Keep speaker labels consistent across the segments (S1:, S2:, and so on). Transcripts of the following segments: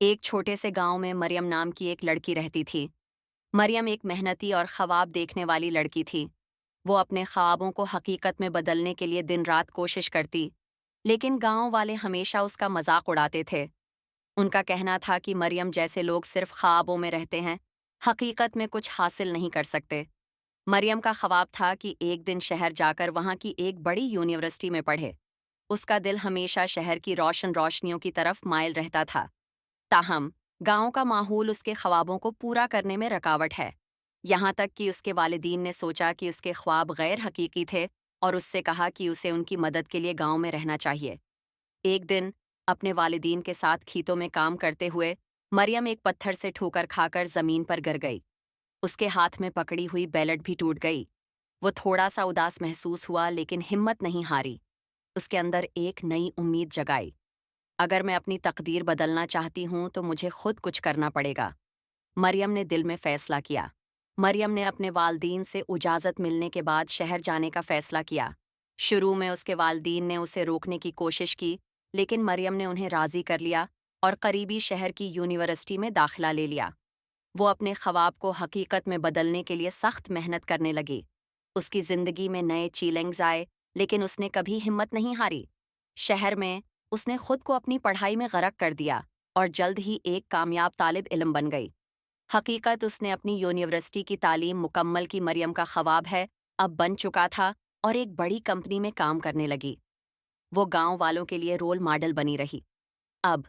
S1: ایک چھوٹے سے گاؤں میں مریم نام کی ایک لڑکی رہتی تھی۔ مریم ایک محنتی اور خواب دیکھنے والی لڑکی تھی۔ وہ اپنے خوابوں کو حقیقت میں بدلنے کے لیے دن رات کوشش کرتی، لیکن گاؤں والے ہمیشہ اس کا مذاق اڑاتے تھے۔ ان کا کہنا تھا کہ مریم جیسے لوگ صرف خوابوں میں رہتے ہیں، حقیقت میں کچھ حاصل نہیں کر سکتے۔ مریم کا خواب تھا کہ ایک دن شہر جا کر وہاں کی ایک بڑی یونیورسٹی میں پڑھے۔ اس کا دل ہمیشہ شہر کی روشنیوں کی طرف مائل رہتا تھا۔ تاہم گاؤں کا ماحول اس کے خوابوں کو پورا کرنے میں رکاوٹ ہے، یہاں تک کہ اس کے والدین نے سوچا کہ اس کے خواب غیر حقیقی تھے اور اس سے کہا کہ اسے ان کی مدد کے لیے گاؤں میں رہنا چاہیے۔ ایک دن اپنے والدین کے ساتھ کھیتوں میں کام کرتے ہوئے مریم ایک پتھر سے ٹھوکر کھا کر زمین پر گر گئی۔ اس کے ہاتھ میں پکڑی ہوئی بیلٹ بھی ٹوٹ گئی۔ وہ تھوڑا سا اداس محسوس ہوا لیکن ہمت نہیں ہاری۔ اس کے اندر ایک نئی امید جگائی۔ اگر میں اپنی تقدیر بدلنا چاہتی ہوں تو مجھے خود کچھ کرنا پڑے گا، مریم نے دل میں فیصلہ کیا۔ مریم نے اپنے والدین سے اجازت ملنے کے بعد شہر جانے کا فیصلہ کیا۔ شروع میں اس کے والدین نے اسے روکنے کی کوشش کی، لیکن مریم نے انہیں راضی کر لیا اور قریبی شہر کی یونیورسٹی میں داخلہ لے لیا۔ وہ اپنے خواب کو حقیقت میں بدلنے کے لیے سخت محنت کرنے لگی۔ اس کی زندگی میں نئے چیلنجز آئے، لیکن اس نے کبھی ہمت نہیں ہاری۔ شہر میں اس نے خود کو اپنی پڑھائی میں غرق کر دیا اور جلد ہی ایک کامیاب طالب علم بن گئی۔ حقیقت اس نے اپنی یونیورسٹی کی تعلیم مکمل کی مریم کا خواب ہے اب بن چکا تھا اور ایک بڑی کمپنی میں کام کرنے لگی۔ وہ گاؤں والوں کے لیے رول ماڈل بنی رہی۔ اب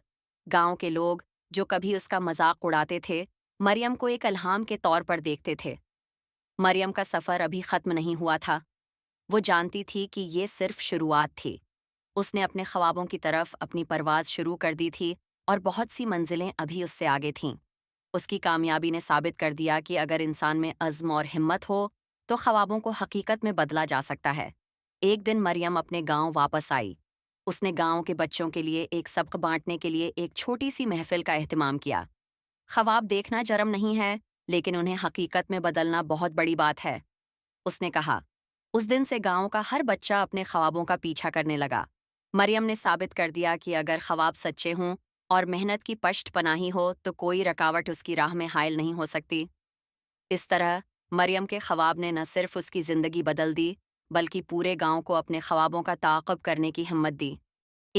S1: گاؤں کے لوگ جو کبھی اس کا مذاق اڑاتے تھے، مریم کو ایک الہام کے طور پر دیکھتے تھے۔ مریم کا سفر ابھی ختم نہیں ہوا تھا۔ وہ جانتی تھی کہ یہ صرف شروعات تھی۔ اس نے اپنے خوابوں کی طرف اپنی پرواز شروع کر دی تھی اور بہت سی منزلیں ابھی اس سے آگے تھیں۔ اس کی کامیابی نے ثابت کر دیا کہ اگر انسان میں عزم اور ہمت ہو تو خوابوں کو حقیقت میں بدلا جا سکتا ہے۔ ایک دن مریم اپنے گاؤں واپس آئی۔ اس نے گاؤں کے بچوں کے لیے ایک سبق بانٹنے کے لیے ایک چھوٹی سی محفل کا اہتمام کیا۔ خواب دیکھنا جرم نہیں ہے، لیکن انہیں حقیقت میں بدلنا بہت بڑی بات ہے، اس نے کہا۔ اس دن سے گاؤں کا ہر بچہ اپنے خوابوں کا پیچھا کرنے لگا۔ مریم نے ثابت کر دیا کہ اگر خواب سچے ہوں اور محنت کی پشت پناہی ہو تو کوئی رکاوٹ اس کی راہ میں حائل نہیں ہو سکتی۔ اس طرح مریم کے خواب نے نہ صرف اس کی زندگی بدل دی، بلکہ پورے گاؤں کو اپنے خوابوں کا تعاقب کرنے کی ہمت دی۔